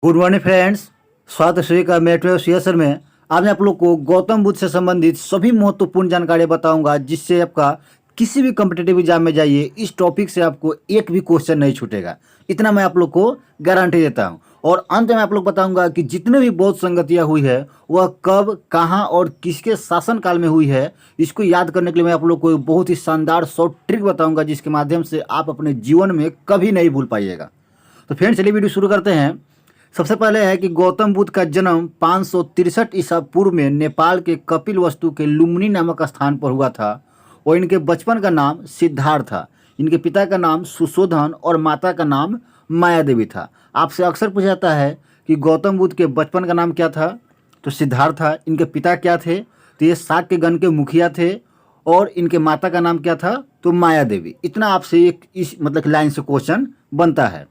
Good morning friends. स्वागत है सभी का मेट्रो सर में। आज मैं आप लोग को गौतम बुद्ध से संबंधित सभी महत्वपूर्ण जानकारी बताऊंगा, जिससे आपका किसी भी कॉम्पिटिटिव एग्जाम में जाइए इस टॉपिक से आपको एक भी क्वेश्चन नहीं छूटेगा। इतना मैं आप लोग को गारंटी देता हूं। और अंत में आप लोग बताऊंगा कि जितने भी बौद्ध संगतियाँ हुई है वह कब, कहाँ और किसके शासनकाल में हुई है, इसको याद करने के लिए मैं आप लोग को बहुत ही शानदार शॉर्ट ट्रिक बताऊंगा, जिसके माध्यम से आप अपने जीवन में कभी नहीं भूल पाइएगा। तो फ्रेंड्स, चलिए वीडियो शुरू करते हैं। सबसे पहले है कि गौतम बुद्ध का जन्म 563 ईसा पूर्व में नेपाल के कपिलवस्तु के लुम्बिनी नामक स्थान पर हुआ था और इनके बचपन का नाम सिद्धार्थ था। इनके पिता का नाम सुशोधन और माता का नाम माया देवी था। आपसे अक्सर पूछा जाता है कि गौतम बुद्ध के बचपन का नाम क्या था, तो सिद्धार्थ था। इनके पिता क्या थे, तो ये शाक्य के गण के मुखिया थे। और इनके माता का नाम क्या था, तो माया देवी। इतना आपसे एक इस लाइन से क्वेश्चन बनता है।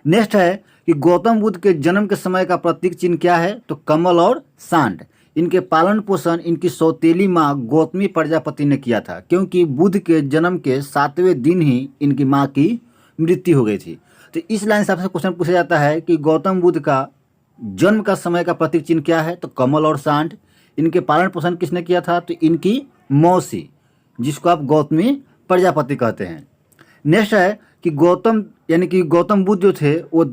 नेक्स्ट है कि गौतम बुद्ध के जन्म के समय का प्रतीक चिन्ह क्या है, तो कमल और सांड। इनके पालन पोषण इनकी सौतेली माँ गौतमी प्रजापति ने किया था, क्योंकि बुद्ध के जन्म के 7वें दिन ही इनकी माँ की मृत्यु हो गई थी। तो इस लाइन से आपसे क्वेश्चन पूछा जाता है कि गौतम बुद्ध का जन्म का समय का प्रतीक चिन्ह क्या है, तो कमल और सांड। इनके पालन पोषण किसने किया था, तो इनकी मौसी, जिसको आप गौतमी प्रजापति कहते हैं। नेक्स्ट है कि गौतम बुद्ध जो थे वो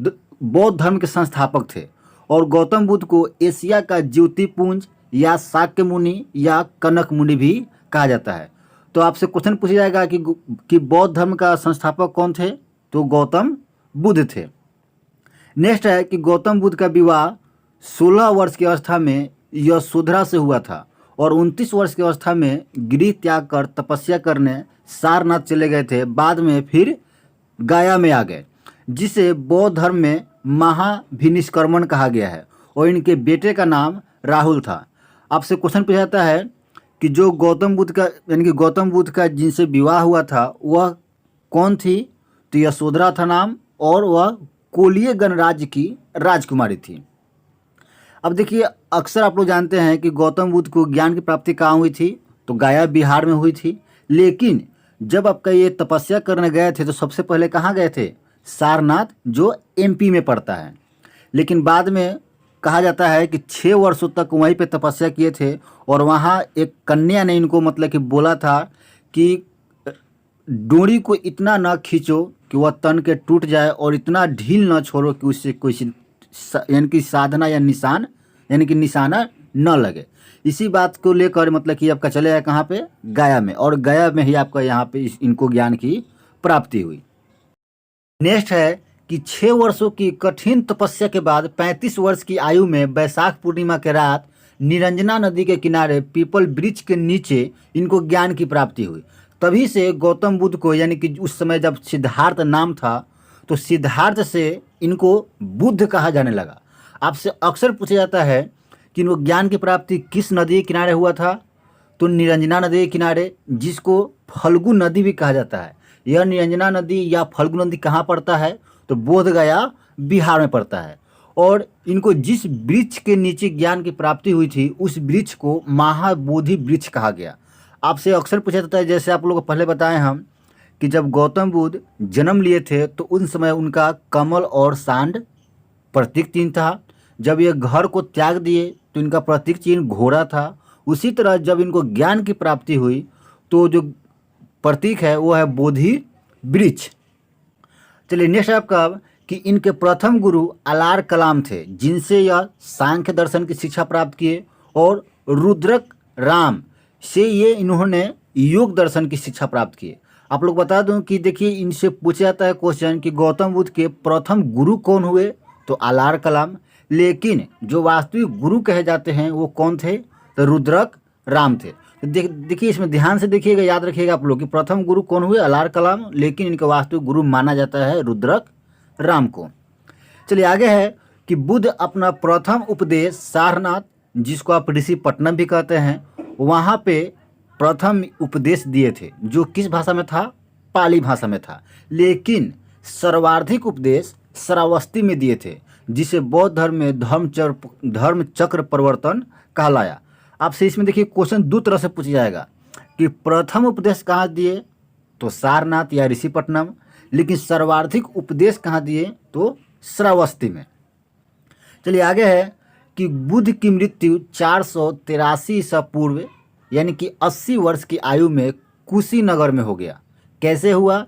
बौद्ध धर्म के संस्थापक थे और गौतम बुद्ध को एशिया का ज्योतिपुंज या शाक्य मुनि या कनक मुनि भी कहा जाता है। तो आपसे क्वेश्चन पूछा जाएगा कि बौद्ध धर्म का संस्थापक कौन थे, तो गौतम बुद्ध थे। नेक्स्ट है कि गौतम बुद्ध का विवाह 16 वर्ष की अवस्था में यशोधरा से हुआ था और 29 वर्ष की अवस्था में गृह त्याग कर तपस्या करने सारनाथ चले गए थे। बाद में फिर गया में आ गए, जिसे बौद्ध धर्म में महाभिनिष्क्रमण कहा गया है और इनके बेटे का नाम राहुल था। आपसे क्वेश्चन पूछा जाता है कि जो गौतम बुद्ध का जिनसे विवाह हुआ था वह कौन थी, तो यशोधरा था नाम और वह कोलिय गणराज्य की राजकुमारी थी। अब देखिए, अक्सर आप लोग जानते हैं कि गौतम बुद्ध को ज्ञान की प्राप्ति कहाँ हुई थी, तो गया बिहार में हुई थी। लेकिन जब आपका ये तपस्या करने गए थे तो सबसे पहले कहाँ गए थे, सारनाथ, जो एमपी में पड़ता है। लेकिन बाद में कहा जाता है कि 6 वर्षों तक वहीं पे तपस्या किए थे और वहाँ एक कन्या ने इनको बोला था कि डोरी को इतना न खींचो कि वह तन के टूट जाए और इतना ढील न छोड़ो कि उससे कोई साधना या निशाना न लगे। इसी बात को लेकर कि आपका चले आया कहाँ पे, गया में, और गया में ही आपका यहाँ पे इनको ज्ञान की प्राप्ति हुई। नेक्स्ट है कि 6 वर्षों की कठिन तपस्या के बाद 35 वर्ष की आयु में वैशाख पूर्णिमा के रात निरंजना नदी के किनारे पीपल वृक्ष के नीचे इनको ज्ञान की प्राप्ति हुई। तभी से गौतम बुद्ध को, उस समय जब सिद्धार्थ नाम था, तो सिद्धार्थ से इनको बुद्ध कहा जाने लगा। आपसे अक्सर पूछा जाता है कि इनको ज्ञान की प्राप्ति किस नदी के किनारे हुआ था, तो निरंजना नदी के किनारे, जिसको फल्गु नदी भी कहा जाता है। यह निरंजना नदी या फल्गु नदी कहाँ पड़ता है, तो बोध गया बिहार में पड़ता है। और इनको जिस वृक्ष के नीचे ज्ञान की प्राप्ति हुई थी उस वृक्ष को महाबोधि वृक्ष कहा गया। आपसे अक्सर पूछा जाता है, जैसे आप लोगों को पहले बताए हम, कि जब गौतम बुद्ध जन्म लिए थे तो उस समय उनका कमल और सांड प्रतीक चिन्ह था। जब ये घर को त्याग दिए तो इनका प्रतीक चिन्ह घोड़ा था। उसी तरह जब इनको ज्ञान की प्राप्ति हुई तो जो प्रतीक है वो है बोधि वृक्ष। चलिए, नेक्स्ट आपका कि इनके प्रथम गुरु अलार कलाम थे, जिनसे यह सांख्य दर्शन की शिक्षा प्राप्त किए, और रुद्रक राम से ये इन्होंने योग दर्शन की शिक्षा प्राप्त किए। आप लोग बता दूं कि देखिए, इनसे पूछा जाता है क्वेश्चन कि गौतम बुद्ध के प्रथम गुरु कौन हुए, तो अलार कलाम। लेकिन जो वास्तविक गुरु कहे जाते हैं वो कौन थे, तो रुद्रक राम थे। देखिए, इसमें ध्यान से देखिएगा, याद रखिएगा आप लोग कि प्रथम गुरु कौन हुए, अलार कलाम, लेकिन इनका वास्तविक गुरु माना जाता है रुद्रक राम को। चलिए आगे है कि बुद्ध अपना प्रथम उपदेश सारनाथ, जिसको आप ऋषि पट्टनम भी कहते हैं, वहाँ पे प्रथम उपदेश दिए थे, जो किस भाषा में था, पाली भाषा में था। लेकिन सर्वाधिक उपदेश श्रावस्ती में दिए थे, जिसे बौद्ध धर्म में धर्म चक्र परिवर्तन कहलाया। आपसे इसमें देखिए क्वेश्चन दो तरह से पूछा जाएगा कि प्रथम उपदेश कहाँ दिए, तो सारनाथ या ऋषिपट्टनम, लेकिन सर्वाधिक उपदेश कहाँ दिए, तो श्रावस्ती में। चलिए आगे है कि बुद्ध की मृत्यु 483 ईसा पूर्व यानी कि 80 वर्ष की आयु में कुशीनगर में हो गया। कैसे हुआ?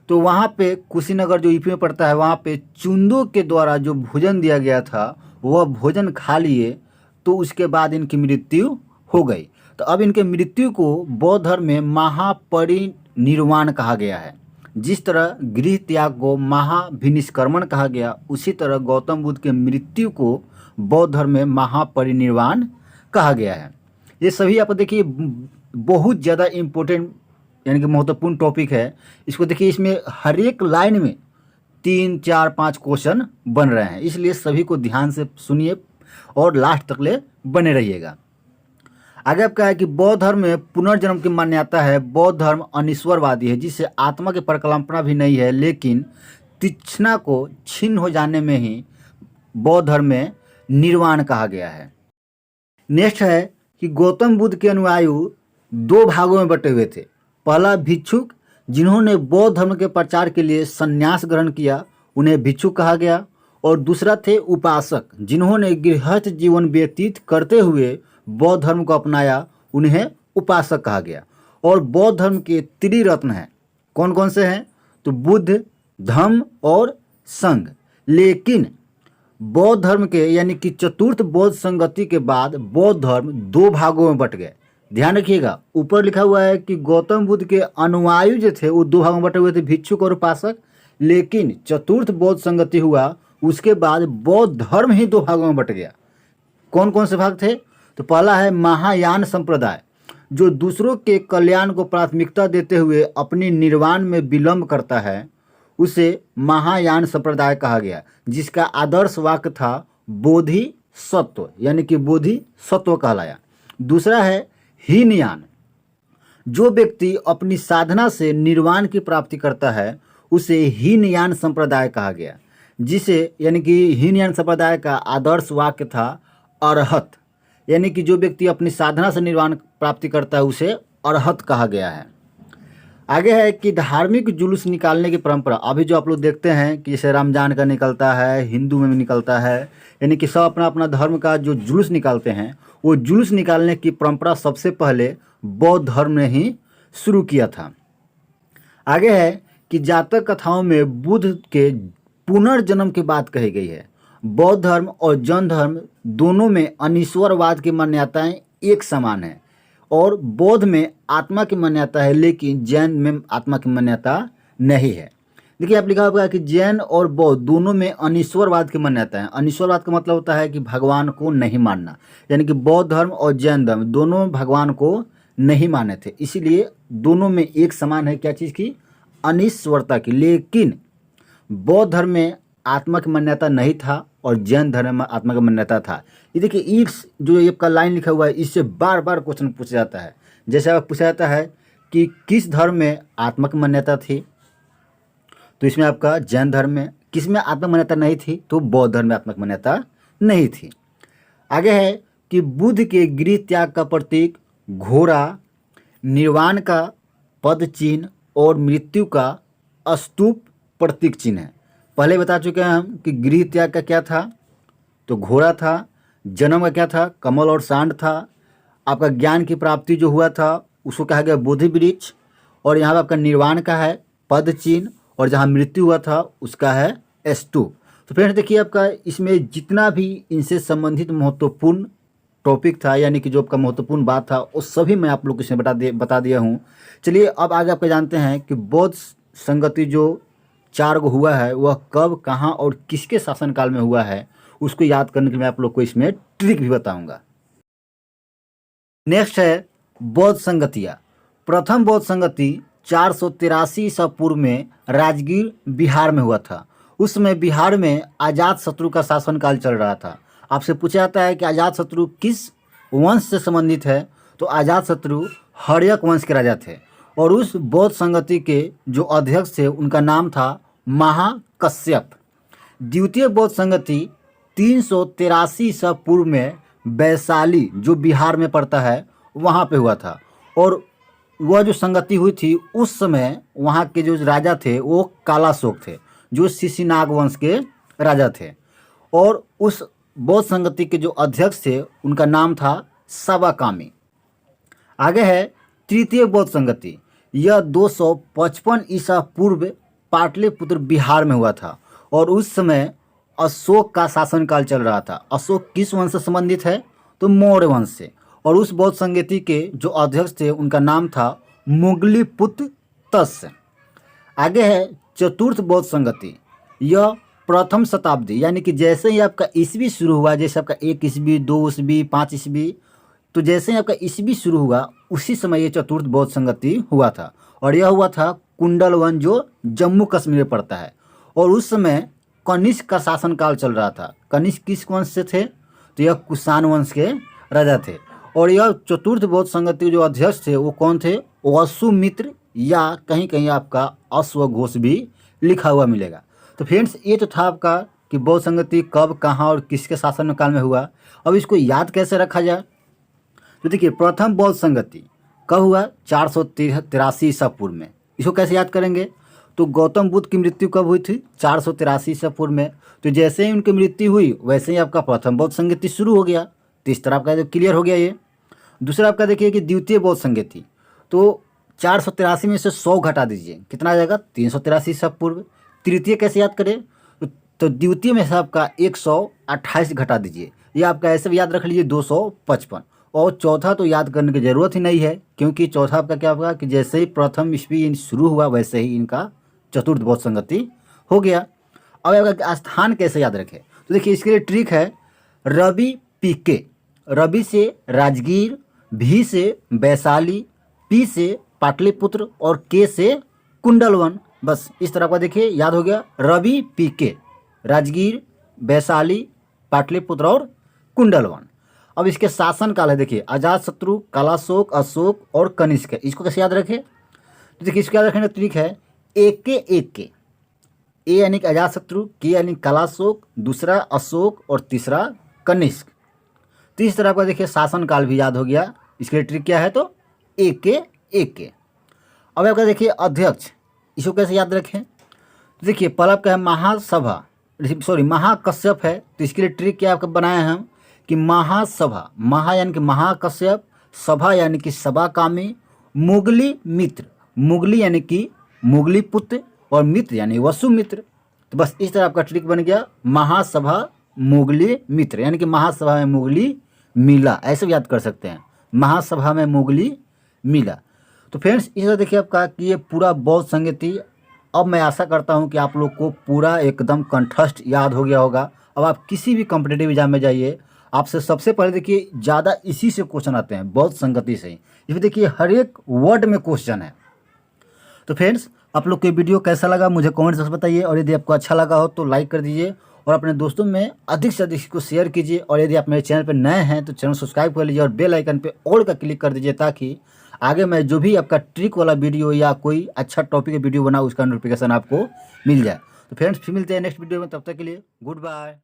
तो वहाँ पे कुशीनगर जो यूपी में पड़ता है, वहाँ पे चुंदों के द्वारा जो भोजन दिया गया था वह भोजन खा लिए, तो उसके बाद इनकी मृत्यु हो गई। तो अब इनके मृत्यु को बौद्ध धर्म में महापरिनिर्वाण कहा गया है। जिस तरह गृह त्याग को महाभिनिष्क्रमण कहा गया, उसी तरह गौतम बुद्ध के मृत्यु को बौद्ध धर्म में महापरिनिर्वाण कहा गया है। ये सभी आप देखिए बहुत ज़्यादा इम्पोर्टेंट यानी कि महत्वपूर्ण टॉपिक है। इसको देखिए, इसमें हर एक लाइन में 3, 4, 5 क्वेश्चन बन रहे हैं, इसलिए सभी को ध्यान से सुनिए और लास्ट तक ले बने रहिएगा। आगे आपका है कि बौद्ध धर्म में पुनर्जन्म की मान्यता है। बौद्ध धर्म अनिश्वरवादी है, जिससे आत्मा की परिकल्पना भी नहीं है, लेकिन तीक्ष्णा को छीन हो जाने में ही बौद्ध धर्म में निर्वाण कहा गया है। नेक्स्ट है कि गौतम बुद्ध के अनुयायी 2 भागों में बटे हुए थे। पहला भिक्षुक, जिन्होंने बौद्ध धर्म के प्रचार के लिए संन्यास ग्रहण किया, उन्हें भिक्षुक कहा गया। और दूसरा थे उपासक, जिन्होंने गृहस्थ जीवन व्यतीत करते हुए बौद्ध धर्म को अपनाया, उन्हें उपासक कहा गया। और बौद्ध धर्म के त्रिरत्न हैं। कौन कौन से हैं? तो बुद्ध, धम्म और संघ। लेकिन बौद्ध धर्म के यानी कि चतुर्थ बौद्ध संगति के बाद बौद्ध धर्म 2 भागों में बट गए। ध्यान रखिएगा, ऊपर लिखा हुआ है कि गौतम बुद्ध के अनुयायी जो थे वो 2 भागों में बटे हुए थे, भिक्षुक और उपासक। लेकिन चतुर्थ बौद्ध संगति हुआ, उसके बाद बौद्ध धर्म ही 2 भागों में बट गया। कौन कौन से भाग थे? तो पहला है महायान संप्रदाय, जो दूसरों के कल्याण को प्राथमिकता देते हुए अपनी निर्वाण में विलंब करता है, उसे महायान संप्रदाय कहा गया, जिसका आदर्श वाक्य था बोधि सत्व यानी कि बोधि सत्व कहलाया। दूसरा है हीनयान, जो व्यक्ति अपनी साधना से निर्वाण की प्राप्ति करता है, उसे हीनयान संप्रदाय कहा गया, जिसे यानी कि हीनयान संप्रदाय का आदर्श वाक्य था अरहत, यानी कि जो व्यक्ति अपनी साधना से निर्वाण प्राप्ति करता है उसे अरहत कहा गया है। आगे है कि धार्मिक जुलूस निकालने की परंपरा। अभी जो आप लोग देखते हैं कि जैसे रमजान का निकलता है, हिंदू में भी निकलता है, यानी कि सब अपना अपना धर्म का जो जुलूस निकालते हैं, वो जुलूस निकालने की परंपरा सबसे पहले बौद्ध धर्म ने ही शुरू किया था। आगे है कि जातक कथाओं में बुद्ध के पुनर्जन्म की बात कही गई है। बौद्ध धर्म और जैन धर्म दोनों में अनिश्वरवाद की मान्यताएं एक समान है, और बौद्ध में आत्मा की मान्यता है, लेकिन जैन में आत्मा की मान्यता नहीं है। देखिए, आप लिखा होगा कि जैन और बौद्ध दोनों में अनिश्वरवाद की मान्यता है। अनिश्वरवाद का मतलब होता है कि भगवान को नहीं मानना, यानी कि बौद्ध धर्म और जैन धर्म दोनों भगवान को नहीं माने थे, इसीलिए दोनों में एक समान है क्या चीज़ की? अनिश्वरता की। लेकिन बौद्ध धर्म में आत्मा की मान्यता नहीं था और जैन धर्म में आत्मा की मान्यता था। ये देखिए, इस जो ये का लाइन लिखा हुआ है, इससे बार बार क्वेश्चन पूछा जाता है। जैसे अब पूछा जाता है कि किस धर्म में आत्मा की मान्यता थी, तो इसमें आपका जैन धर्म में। किस में आत्मा मान्यता नहीं थी, तो बौद्ध धर्म में आत्मा की मान्यता नहीं थी। आगे है कि बुद्ध के गृह त्याग का प्रतीक घोड़ा, निर्वाण का पद चिन्ह और मृत्यु का स्तूप प्रतीक चिन्ह है। पहले बता चुके हैं हम कि गृह त्याग का क्या था, तो घोड़ा था। जन्म का क्या था? कमल और सांड था। आपका ज्ञान की प्राप्ति जो हुआ था उसको कहा गया बोधि वृक्ष। और यहाँ पर आपका निर्वाण का है पद चिन्ह, और जहाँ मृत्यु हुआ था उसका है स्तूप। तो फ्रेंड्स देखिए, आपका इसमें जितना भी इनसे संबंधित महत्वपूर्ण टॉपिक था, यानी कि जो आपका महत्वपूर्ण बात था, वो सभी मैं आप लोग को इसमें बता दिया हूँ। चलिए अब आगे आपका जानते हैं कि बौद्ध संगति जो 4 गो हुआ है, वह कब, कहाँ और किसके शासनकाल में हुआ है, उसको याद करने के लिए मैं आप लोग को इसमें ट्रिक भी बताऊंगा। नेक्स्ट है बौद्ध संगतियाँ। प्रथम बौद्ध संगति 483 ईसा पूर्व में राजगीर बिहार में हुआ था। उस समय बिहार में अजात शत्रु का शासनकाल चल रहा था। आपसे पूछा जाता है कि अजात शत्रु किस वंश से संबंधित है, तो अजात शत्रु हर्यक वंश के राजा थे, और उस बौद्ध संगति के जो अध्यक्ष थे उनका नाम था महाकश्यप। द्वितीय बौद्ध संगति 383 ईसा पूर्व में वैशाली जो बिहार में पड़ता है वहाँ पे हुआ था, और वह जो संगति हुई थी उस समय वहाँ के जो राजा थे वो कालाशोक थे, जो शिशुनाग वंश के राजा थे। और उस बौद्ध संगति के जो अध्यक्ष थे उनका नाम था सवाकामी। आगे है तृतीय बौद्ध संगति। यह 255 ईसा पूर्व पाटलिपुत्र बिहार में हुआ था और उस समय अशोक का शासनकाल चल रहा था। अशोक किस वंश से संबंधित है? तो मौर्य वंश से। और उस बौद्ध संगति के जो अध्यक्ष थे उनका नाम था मुगलीपुत्र तस्य। आगे है चतुर्थ बौद्ध संगति। यह प्रथम शताब्दी यानी कि जैसे ही आपका ईस्वी शुरू हुआ, जैसे आपका 1 ईस्वी, 2 ईस्वी, 5 ईस्वी, तो जैसे ही आपका ईस्वी शुरू हुआ उसी समय ये चतुर्थ बौद्ध संगति हुआ था। और यह हुआ था कुंडलवन जो जम्मू कश्मीर में पड़ता है। और उस समय कनिष्क का शासनकाल चल रहा था। कनिष्क किस वंश से थे? तो यह कुषाण वंश के राजा थे। और यह चतुर्थ बौद्ध संगति के जो अध्यक्ष थे वो कौन थे? वसुमित्र, या कहीं कहीं आपका अश्वघोष भी लिखा हुआ मिलेगा। तो फ्रेंड्स ये तो था आपका कि बौद्ध संगति कब, कहाँ और किसके शासन काल में हुआ। अब इसको याद कैसे रखा जाए? तो देखिए प्रथम बौद्ध संगति कब हुआ? 483 ईसा पूर्व में। इसको कैसे याद करेंगे? तो गौतम बुद्ध की मृत्यु कब हुई थी? 483 ईसा पूर्व में। तो जैसे ही उनकी मृत्यु हुई वैसे ही आपका प्रथम बौद्ध संगति शुरू हो गया। तो इस तरह आपका क्लियर हो गया ये। दूसरा आपका देखिए कि द्वितीय बौद्ध संगति, तो 483 में से 100 घटा दीजिए, कितना आ जाएगा? 383 ईसा पूर्व। तृतीय कैसे याद करें? तो द्वितीय में से आपका 128 घटा दीजिए, ये आपका ऐसे भी याद रख लीजिए 255। और चौथा तो याद करने की ज़रूरत ही नहीं है, क्योंकि चौथा आपका क्या होगा कि जैसे ही प्रथम ईस्वी शुरू हुआ वैसे ही इनका चतुर्थ बौद्ध संगति हो गया। अब आपका स्थान कैसे याद रखें? तो देखिए इसके लिए ट्रिक है। रवि पीके, रवि से राजगीर, भी से वैशाली, पी से पाटलिपुत्र और के से कुंडलवन। बस इस तरह का देखिए याद हो गया। रवि पीके, राजगीर, वैशाली, पाटलिपुत्र और कुंडलवन। अब इसके शासन काल है देखिए अजातशत्रु, कालाशोक, अशोक और कनिष्क। इसको कैसे याद रखें? तो देखिए इसको याद रखने का तरीका है एक के। ए यानी कि अजातशत्रु, के यानी कालाशोक, दूसरा अशोक और तीसरा कनिष्क। तो इस तरह का देखिए शासन काल भी याद हो गया। इसके लिए ट्रिक क्या है? तो एक के। अब आपका देखिए अध्यक्ष, इसको कैसे याद रखें? तो देखिए पहला आपका है महासभा, महाकश्यप है। तो इसके लिए ट्रिक क्या आपका बनाए हैं हम कि महासभा, महा यानी कि महाकश्यप, सभा यानी कि सभाकामी, मुगली मित्र, मुगली यानी कि मुगली पुत्र और मित्र यानी वसुमित्र। तो बस इस तरह आपका ट्रिक बन गया महासभा मुगली मित्र, यानी कि महासभा में मुगली मिला, ऐसे भी याद कर सकते हैं, महासभा में मुगली मिला। तो फ्रेंड्स इस तरह देखिए आपका कि ये पूरा बौद्ध संगति, अब मैं आशा करता हूँ कि आप लोग को पूरा एकदम कंठस्थ याद हो गया होगा। अब आप किसी भी कॉम्पिटिटिव एग्जाम में जाइए, आपसे सबसे पहले देखिए ज़्यादा इसी से क्वेश्चन आते हैं, बौद्ध संगति से ही। इसमें देखिए हर एक वर्ड में क्वेश्चन है। तो फ्रेंड्स आप लोग को वीडियो कैसा लगा मुझे कमेंट से बताइए, और यदि आपको अच्छा लगा हो तो लाइक कर दीजिए और अपने दोस्तों में अधिक से अधिक इसको शेयर कीजिए। और यदि आप मेरे चैनल पर नए हैं तो चैनल सब्सक्राइब कर लीजिए और बेल आइकन पे ऑल का क्लिक कर दीजिए, ताकि आगे मैं जो भी आपका ट्रिक वाला वीडियो या कोई अच्छा टॉपिक का वीडियो बनाऊँ उसका नोटिफिकेशन आपको मिल जाए। तो फ्रेंड्स फिर मिलते हैं नेक्स्ट वीडियो में, तब तक के लिए गुड बाय।